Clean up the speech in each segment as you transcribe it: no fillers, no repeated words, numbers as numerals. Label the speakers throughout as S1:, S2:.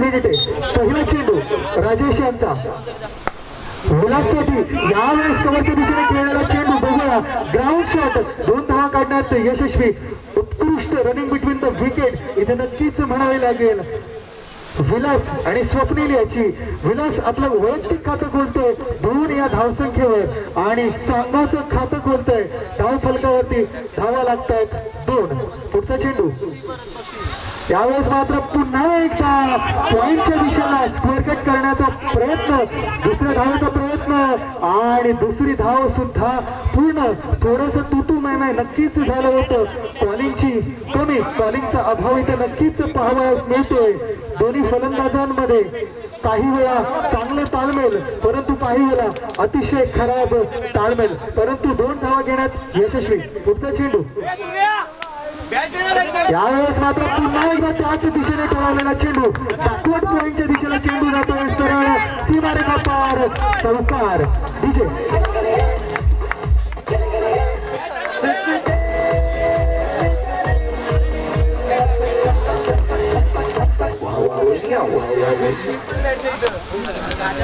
S1: मिनिटे. पहिला चेंडू राजेश यांचा विलाससाठी यावेळेस कव्हरच्या दिशेने खेळलेला चेंडू बघूया. ग्राउंड शॉट 2 धावा काढण्यात यशस्वी. उत्कृष्ट रनिंग बिटवीन द विकेट इथे नक्कीच म्हणावे लागेल. विलास आणि स्वप्नील याची. विलास आपलं वैयक्तिक खातं खोलतोय 2 या धावसंख्येवर आणि संघाचं खातं खोलतोय. धाव फलकावरती धावा लागतायत 2. पुढचा चेंडू यावेळेस मात्र पुन्हा एकदा पॉइंटच्या दिशेला स्क्वेअर कट करण्याचा प्रयत्न. दुसऱ्या धावेचा प्रयत्न आणि दुसरी धाव सुद्धा पूर्ण. थोडंसं तुतू मैना नक्कीच झालं होतं. कॉलिंगची कमी, कॉलिंगचा अभाव इथे नक्कीच पाहावयास मिळतोय. दोन्ही फलंदाजांमध्ये काही वेळा चांगले ताळमेल परंतु काही वेळा अतिशय खराब ताळमेल, परंतु 2 धावा घेण्यात यशस्वी. पुढचा चेंडू यावेळेस मात्र पुन्हा एकदा त्याच दिशेने टळवलेला चेंडू. बॅकवर्ड पॉइंटच्या दिशेला चेंडू जातोय. सरळ सीमारेखा पार. चौकार. डीजे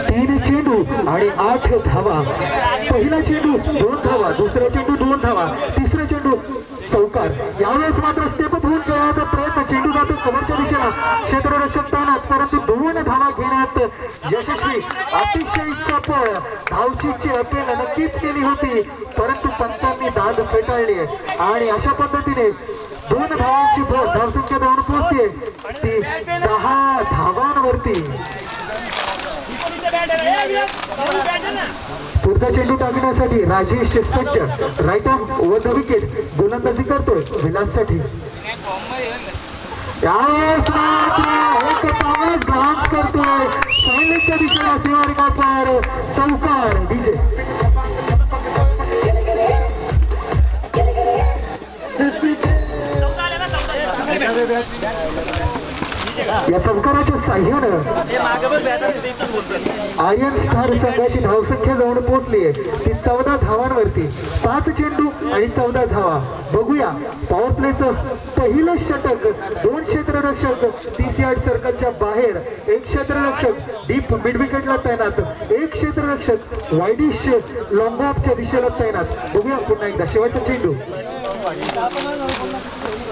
S1: तीन चेंडू आणि 8 धावा. पहिला चेंडू 2 धावा, दुसरा चेंडू 2 धावा, तिसरा चेंडू चौकार. यावेळेस मात्र स्टेप अप होऊन खेळण्याचा प्रयत्न. चेंडू जातो कव्हरच्या दिशेला. क्षेत्ररक्षक तैनात परंतु 2 धावा घेण्यात यशस्वी. अतिशय चपळ धावशीची अपेल नक्कीच केली होती परंतु पंचांनी दाद फेटाळली आणि अशा पद्धतीने 2 धावांची धावसंख्या जाऊन पोहोचते ती 10 धावांवरती. पुढचा चेंडू टाकण्यासाठी राजेश सज्ज. Right arm over the wicket. गोलंदाजी करतोय विलाससाठी. यावेळेस डान्स करतोय सायलेंटच्या दिशेला. सीमारेखा पार. चौकार. डीजे या चौकाराच्या साह्यानं आर्यन स्टार संघाची धावसंख्या जाऊन पोहोचली आहे ती 14 धावांवरती. 5 चेंडू आणि 14 धावा. बघूया पॉवर प्लेचं पहिलं षटक. 2 क्षेत्ररक्षक 30 यार्ड सर्कलच्या बाहेर. 1 क्षेत्ररक्षक डीप मिड विकेटला तैनात. 1 क्षेत्ररक्षक वाईडिश लॉंग ऑफच्या दिशेला तैनात. बघूया पुन्हा एकदा शेवटचा चेंडू.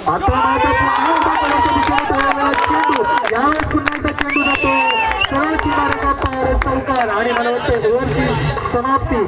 S1: आता मात्र पुन्हा एकदा दिशेने तळवलेला चेंडू. यावेळेस पुन्हा एकदा चेंडू जातो सरळ सीमारेखा पार. चौकार. आणि मला वाटतं ओव्हरची समाप्ती.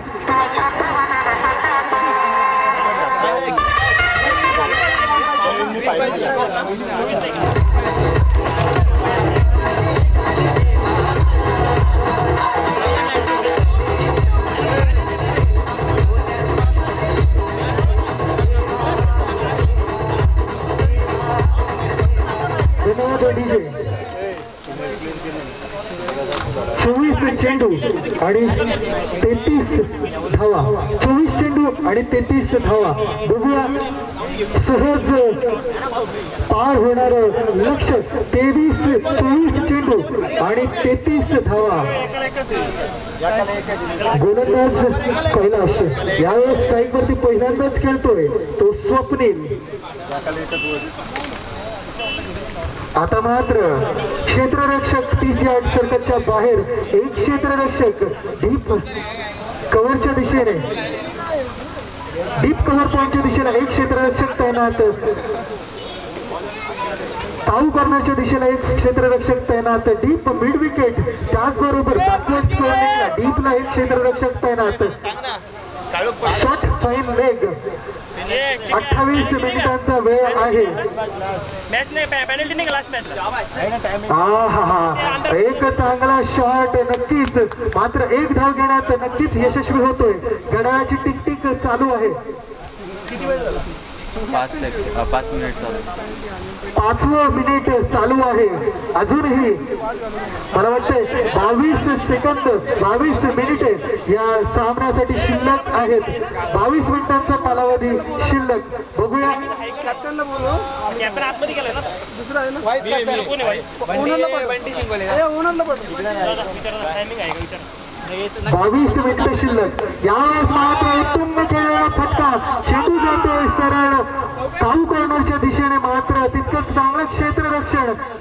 S1: डीजे 24 चेंडू आणि 33 धावा. 24 चेंडू आणि 33 धावा. बघूया सहज पार होणार लक्ष्य. 24 चेंडू आणि 33 धावा. गोलंदाज कैलाश यावेळेस स्ट्राईक वरती पहिल्यांदाच खेळतोय तो स्वप्नील. आता मात्र क्षेत्ररक्षक 30 यार्ड सर्कलच्या बाहेर. 1 क्षेत्ररक्षक डीप कव्हरच्या दिशेने. डीप कव्हर पॉइंटच्या दिशेला 1 क्षेत्ररक्षक तैनात. ताऊ कॉर्नरच्या दिशेला 1 क्षेत्ररक्षक तैनात. डीप मिड विकेट त्याचबरोबर बॅकवर्ड स्क्वेअरला डीपला 1 क्षेत्ररक्षक तैनात. Shot fine leg. 28 मिनिटांचा वेळ आहे. एक चांगला शॉट नक्कीच. मात्र 1 धाव घेण्यात नक्कीच यशस्वी होतोय. घड्याळाची टिक चालू आहे. किती वेळ झाला? 5 मिनिट चालू. 5वं मिनिट चालू आहे. अजूनही मला वाटतंय 22 सेकंद 22 मिनिटे या सामन्यासाठी शिल्लक आहेत. 22 मिनिटांचा कालावधी शिल्लक. बघूया 22 मिनिटं शिल्लक. यावेळेस मात्र उत्तम खेळलेला फटका, चेंडू जातोय सरळ काऊ कॉर्नरच्या दिशेने. मात्र तितकंच चांगलं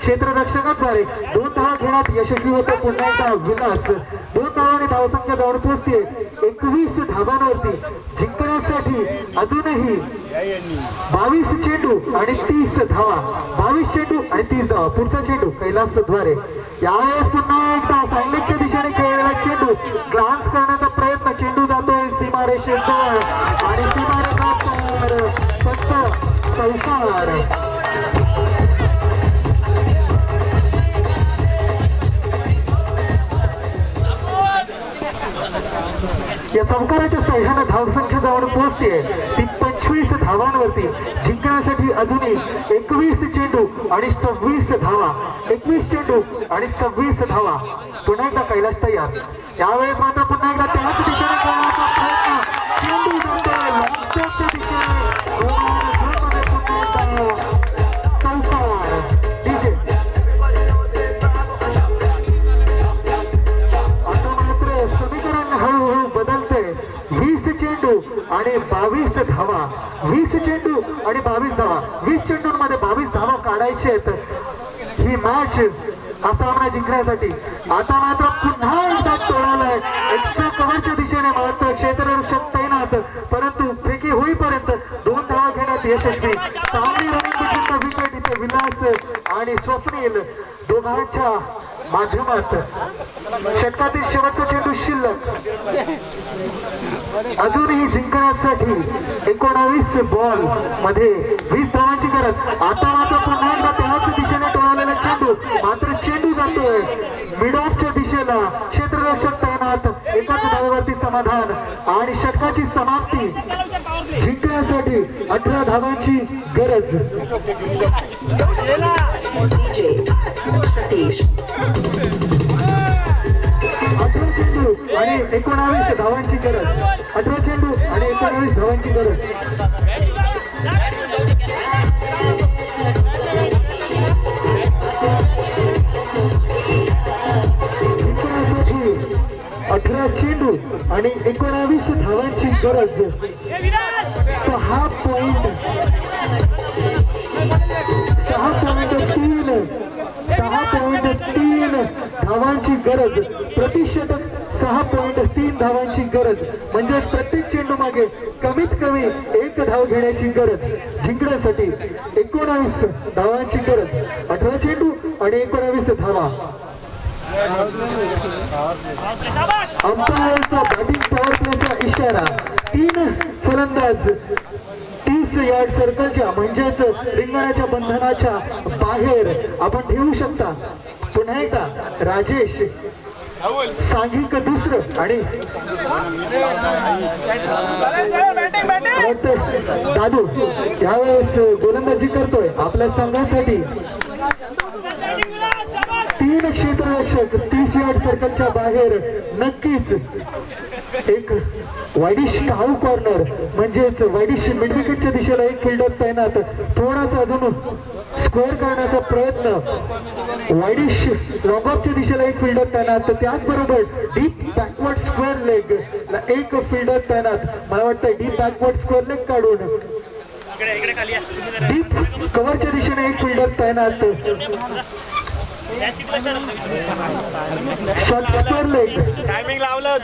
S1: क्षेत्ररक्षकाद्वारे 2 धावा घेण्यात यशस्वी होतं पुन्हा एकदा विलास. 2 धावांनी धावसंख्या जाऊन पोहोचते 21 धावांवरती. जिंकण्यासाठी अजूनही 22 चेंडू आणि 30 धावा. 22 चेंडू आणि 30 धावा. पुढचा चेंडू कैलासद्वारे. यावेळेस पुन्हा एकदा फायनलच्या दिशेने खेळलेला चेंडू ग्लान्स करण्याचा प्रयत्न. चेंडू जातोय सीमारेषेजवळ आणि सीमारेषेवर फक्त चौकार. या चौकाराच्या सह्यानं धावसंख्या जाऊन पोहोचते ती 25 धावांवरती. जिंकण्यासाठी अजूनही 21 चेंडू आणि 26 धावा. 21 चेंडू आणि 26 धावा. पुन्हा एकदा कैलास तयार. यावेळेस मात्र पुन्हा एकदा त्याच दिशेने खेळण्याचा प्रयत्न. चेंडू जातोय लॉंगच्या दिशेने. चौकार. आता मात्र समीकरण हळूहळू बदलते. 20 चेंडू आणि 22 धावा. 20 चेंडू आणि 22 धावा. 20 चेंडूंमध्ये 22 धावा काढायचे आहेत ही मॅच हा सामना जिंकण्यासाठी. आता मात्र पुन्हा एकदा टोळालाय एक्स्ट्रा कव्हरच्या दिशेने. मात्र क्षेत्ररक्षक तैनात, परंतु फेकी होईपर्यंत 2 धावा घेण्यात यशस्वी. चांगली रनिंग विकेट इथे विलास आणि स्वप्नील दोघांच्या माध्यमात. षटकातील शेवटचा चेंडू शिल्लक. अजूनही जिंकण्यासाठी 19 बॉल मध्ये 20 धावांची गरज. आता मात्र पुन्हा एकदा त्याच दिशेने टोळलेला चेंडू. मात्र चेंडू जातोय मिडऑफच्या दिशेला. क्षेत्ररक्षक तैनात. एकाच धावेवरती समाधान आणि षटकाची समाप्ती. जिंकण्यासाठी 18 धावांची गरज. 18 चेंडू आणि 19 धावांची गरज. 18 चेंडू आणि 19 धावांची गरज. जिंकण्यासाठी 18 चेंडू आणि 19 धावांची गरज. 6.3 धावांची गरज. प्रतिशतक 6.3 धावांची गरज. म्हणजे प्रत्येक चेंडू मागे कमीत कमी 1 धाव घेण्याची गरज. जिंकण्यासाठी 19 धावांची गरज. 18 चेंडू आणि 19 धावा. अंपायरचा बॅटिंग पॉवर प्लेचा इशारा. 3 फलंदाज 30 यार्ड सर्कलच्या म्हणजेच रिंगणाच्या बंधनाच्या बाहेर आपण ठेवू शकता. पुन्हा एकदा राजेश सांघिक दुसरं आणि दादू यावेळेस गोलंदाजी करतोय आपल्या संघासाठी. 3 क्षेत्ररक्षक 30 यार्ड सर्कलच्या बाहेर. नक्कीच एक वाईडिश काऊ कॉर्नर म्हणजेच वाईडिश मिडविकेटच्या दिशेला एक फिल्डर तैनात. थोडासा अजून स्कोअर करण्याचा प्रयत्न. वाईडिश लॉंगऑफच्या दिशेला एक फिल्डर तैनात. त्याचबरोबर डीप बॅकवर्ड स्क्वेअर लेग एक फिल्डर तैनात. मला वाटतं डीप बॅकवर्ड स्क्वेअर लेग काढून डीप कव्हरच्या दिशेने एक फिल्डर तैनात.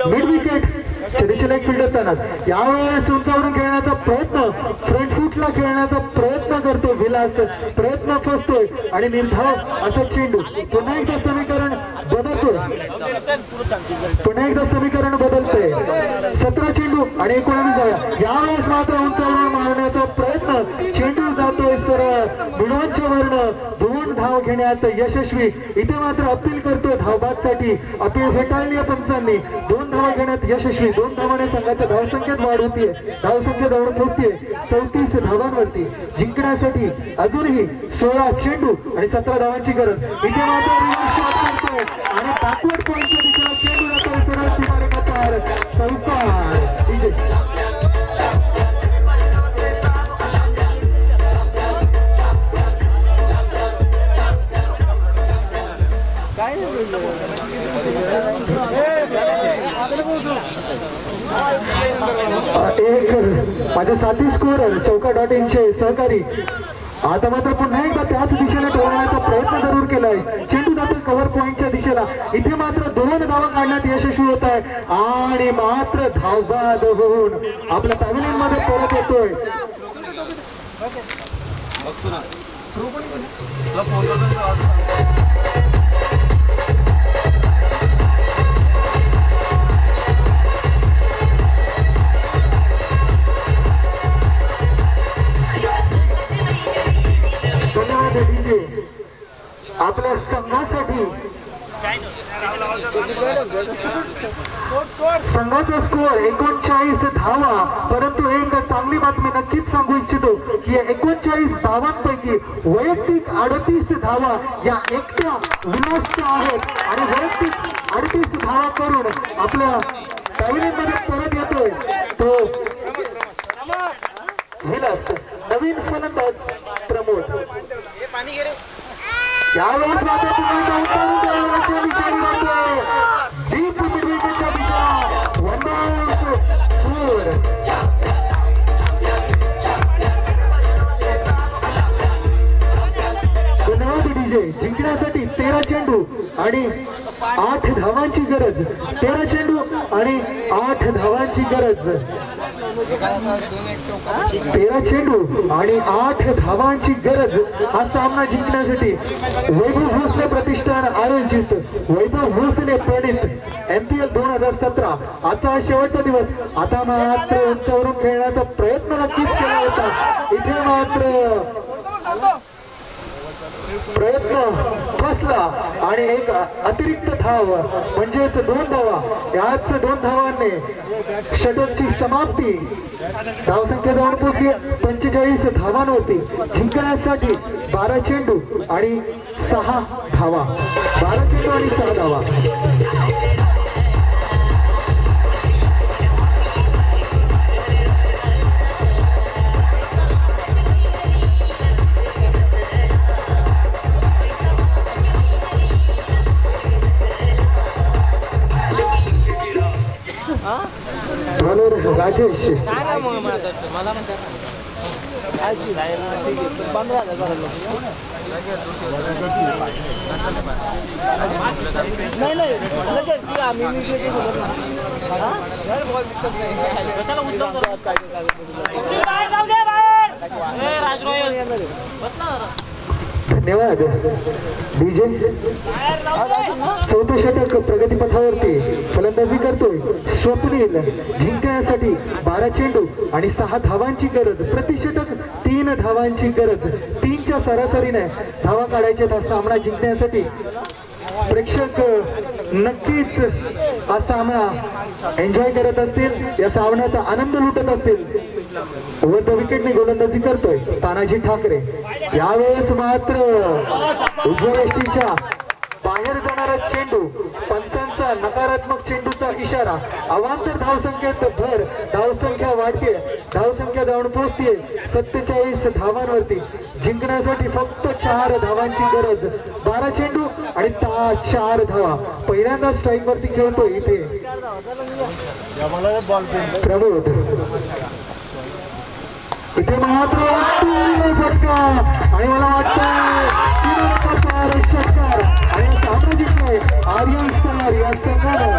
S1: मिड विकेट दिशेला एक फिल्डर तैनात. यावेळेस उंचावरून खेळण्याचा प्रयत्न. फ्रंट फुटला खेळण्याचा प्रयत्न करतो विलास. प्रयत्न फसतोय आणि निर्धाव असा चेंडू. पुन्हा एकदा समीकरण बदलतोय. पुन्हा एकदा समीकरण बदलतंय. 17 चेंडू आणि 19 धावा. यावेळेस मात्र उंचावरून मारण्याचा प्रयत्न. चेंडू जातोय सरळ मिडॉनच्या वर्ण. 2 धाव घेण्यात यशस्वी. इथे मात्र अपील करतोय धावबादसाठी. अपील फेटाळली पंचांनी. 2 धावा घेण्यात यशस्वी. 2 धावाने संघाच्या धावसंख्येत वाढ होतीये. धावसंख्या धावून पोहोचतीये 34 धावांवरती. जिंकण्यासाठी अजूनही 16 चेंडू आणि 17 धावांची गरज. इथे मात्र करतोय आणि बॅकवर्ड पॉईंटच्या दिशेला चेंडू जातोय सरळ सीमारेषेवर. चौकार. एक माझे साथी स्कोरर चौका.inचे सहकारी आता मात्र पुन्हा एकदा त्याच दिशेने ठेवण्याचा प्रयत्न जरूर केलाय. चेंडू जातो कव्हर पॉइंटच्या दिशेला. इथे मात्र 2 धावा काढण्यात यशस्वी होत आहे आणि मात्र धावबाद होऊन आपल्या पॅव्हिलियन मध्ये परत येतोय. आपल्या संघासाठी संघाचा स्कोअर 39 धावा. परंतु एक चांगली बातमी नक्कीच सांगू इच्छितो की या 39 धावांपैकी वैयक्तिक 38 धावा या एकट्या विलासच्या आहेत आणि वैयक्तिक 38 धावा करून आपल्या पॅव्हिलियन मध्ये परत येतोय तो विलास. नवीन फलंदाज प्रमोद. यावेळेस मात्र पुन्हा डीप मिडविकेटच्या दिशा वंडाऊस चूर. धन्यवाद डीजे. जिंकण्यासाठी 13 चेंडू आणि 8 धावांची गरज. 13 चेंडू आणि 8 धावांची गरज. 13 चेंडू आणि 8 धावांची गरज हा सामना जिंकण्यासाठी. वैभव भोसले प्रतिष्ठान आयोजित वैभव भोसले प्रणित MPL 2017 आजचा शेवटचा दिवस. आता मात्र उंचावरून खेळण्याचा प्रयत्न नक्कीच केला होता. इथे मात्र प्रयत्न फसला आणि एक अतिरिक्त धाव म्हणजेच 2 धावा. याच 2 धावांनी षटकची समाप्ती. धावसंख्या जाऊन पोहोचली 45 धावांवरती. जिंकण्यासाठी 12 चेंडू आणि 6 धावा. 12 चेंडू आणि 6 धावा. राजेश मला धन्यवाद डीजे. 4थं षटक प्रगतीपथावरती फलंदाजी करतोय स्वप्नील. जिंकण्यासाठी 12 चेंडू आणि 6 धावांची गरज. प्रतिषटक 3 धावांची गरज. 3च्या सरासरीने धावा काढायच्या सामना जिंकण्यासाठी. प्रेक्षक नक्कीच हा सामना एन्जॉय करत असतील. या सामन्याचा आनंद लुटत असतील. वर विकेटने गोलंदाजी करतोय तानाजी ठाकरे. यावेळेस मात्र उजव्या यष्टीच्या बाहेर जाणारा चेंडू. पंचांचा नकारात्मक चेंडूचा इशारा. अवांतर धावसंख्येत भर. धावसंख्या वाढते. धावसंख्या जाऊन पोहोचते 47 धावांवरती. जिंकण्यासाठी फक्त 4 धावांची गरज. 12 चेंडू आणि 4 धावा. पहिल्यांदा स्ट्राईक वरती खेळतोय इथे प्रमोद. इथे मात्र फटका आणि मला वाटतं षटकार आणि सामना जिंकलाय आर्यन स्टार या संघानं.